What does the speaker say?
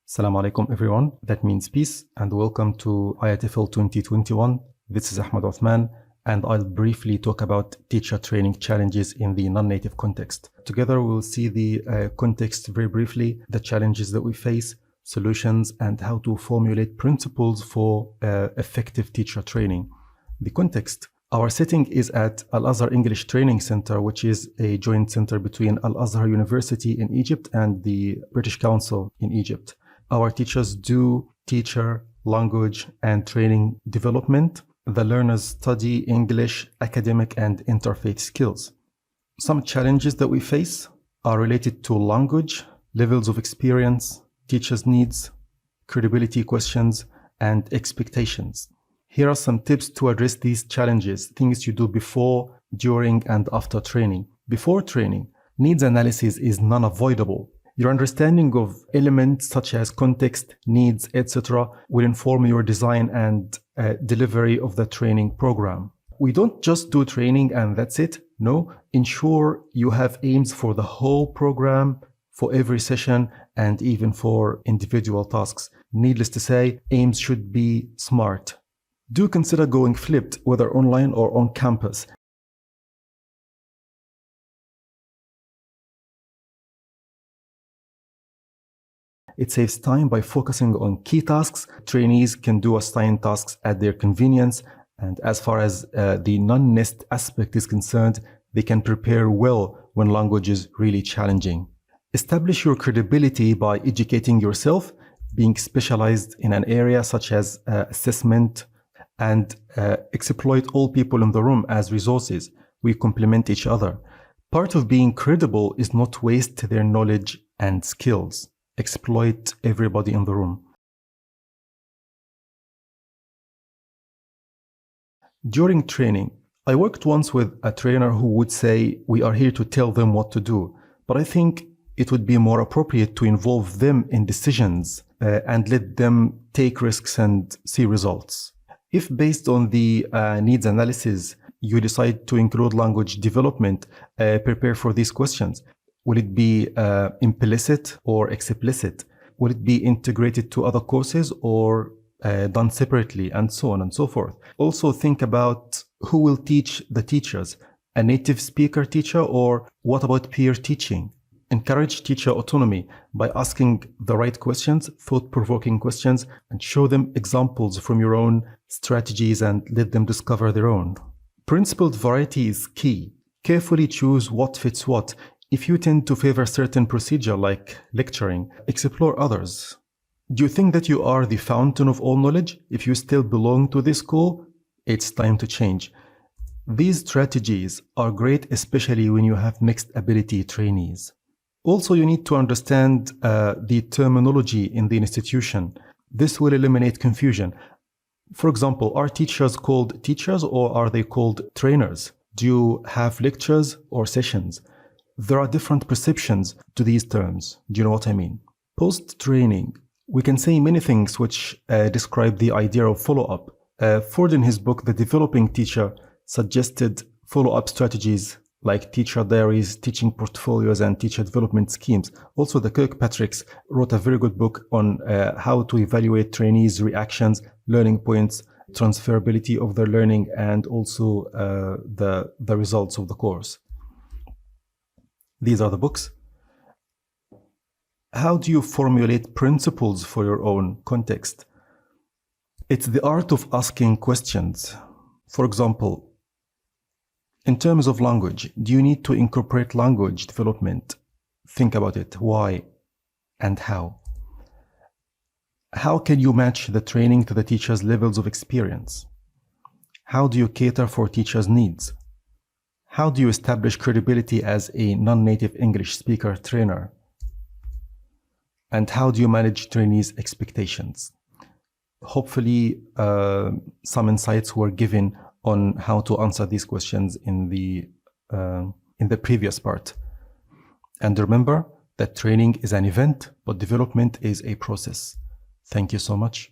Assalamu alaikum everyone, that means peace, and welcome to IATEFL 2021. This is Ahmed Othman, and I'll briefly talk about teacher training challenges in the non-native context. Together we'll see the context very briefly, the challenges that we face, solutions, and how to formulate principles for effective teacher training. The context. Our setting is at Al-Azhar English Training Center, which is a joint center between Al-Azhar University in Egypt and the British Council in Egypt. Our teachers do teacher, language, and training development. The learners study English, academic, and interfaith skills. Some challenges that we face are related to language, levels of experience, teachers' needs, credibility questions, and expectations. Here are some tips to address these challenges, things you do before, during, and after training. Before training, needs analysis is non-avoidable. Your understanding of elements such as context, needs, etc. will inform your design and delivery of the training program. We don't just do training and that's it. No, ensure you have aims for the whole program, for every session, and even for individual tasks. Needless to say, aims should be smart. Do consider going flipped, whether online or on campus. It saves time by focusing on key tasks. Trainees can do assigned tasks at their convenience. And as far as the non-nest aspect is concerned, they can prepare well when language is really challenging. Establish your credibility by educating yourself, being specialized in an area such as assessment, and exploit all people in the room as resources. We complement each other. Part of being credible is not waste their knowledge and skills. Exploit everybody in the room. During training, I worked once with a trainer who would say, we are here to tell them what to do. But I think it would be more appropriate to involve them in decisions and let them take risks and see results. If based on the needs analysis, you decide to include language development, prepare for these questions. Will it be implicit or explicit? Will it be integrated to other courses or done separately, and so on and so forth? Also think about who will teach the teachers, a native speaker teacher, or what about peer teaching? Encourage teacher autonomy by asking the right questions, thought-provoking questions, and show them examples from your own strategies and let them discover their own. Principled variety is key. Carefully choose what fits what. If you tend to favor certain procedure like lecturing, explore others. Do you think that you are the fountain of all knowledge? If you still belong to this school, it's time to change. These strategies are great, especially when you have mixed ability trainees. Also, you need to understand the terminology in the institution. This will eliminate confusion. For example, are teachers called teachers or are they called trainers? Do you have lectures or sessions? There are different perceptions to these terms. Do you know what I mean? Post-training, we can say many things which describe the idea of follow-up. Ford, in his book, The Developing Teacher, suggested follow-up strategies like teacher diaries, teaching portfolios, and teacher development schemes. Also, the Kirkpatricks wrote a very good book on how to evaluate trainees' reactions, learning points, transferability of their learning, and also the results of the course. These are the books. How do you formulate principles for your own context? It's the art of asking questions. For example, in terms of language, do you need to incorporate language development? Think about it. Why and how? How can you match the training to the teacher's levels of experience? How do you cater for teachers' needs? How do you establish credibility as a non-native English speaker trainer? And how do you manage trainees' expectations? Hopefully, some insights were given on how to answer these questions in the previous part. And remember that training is an event, but development is a process. Thank you so much.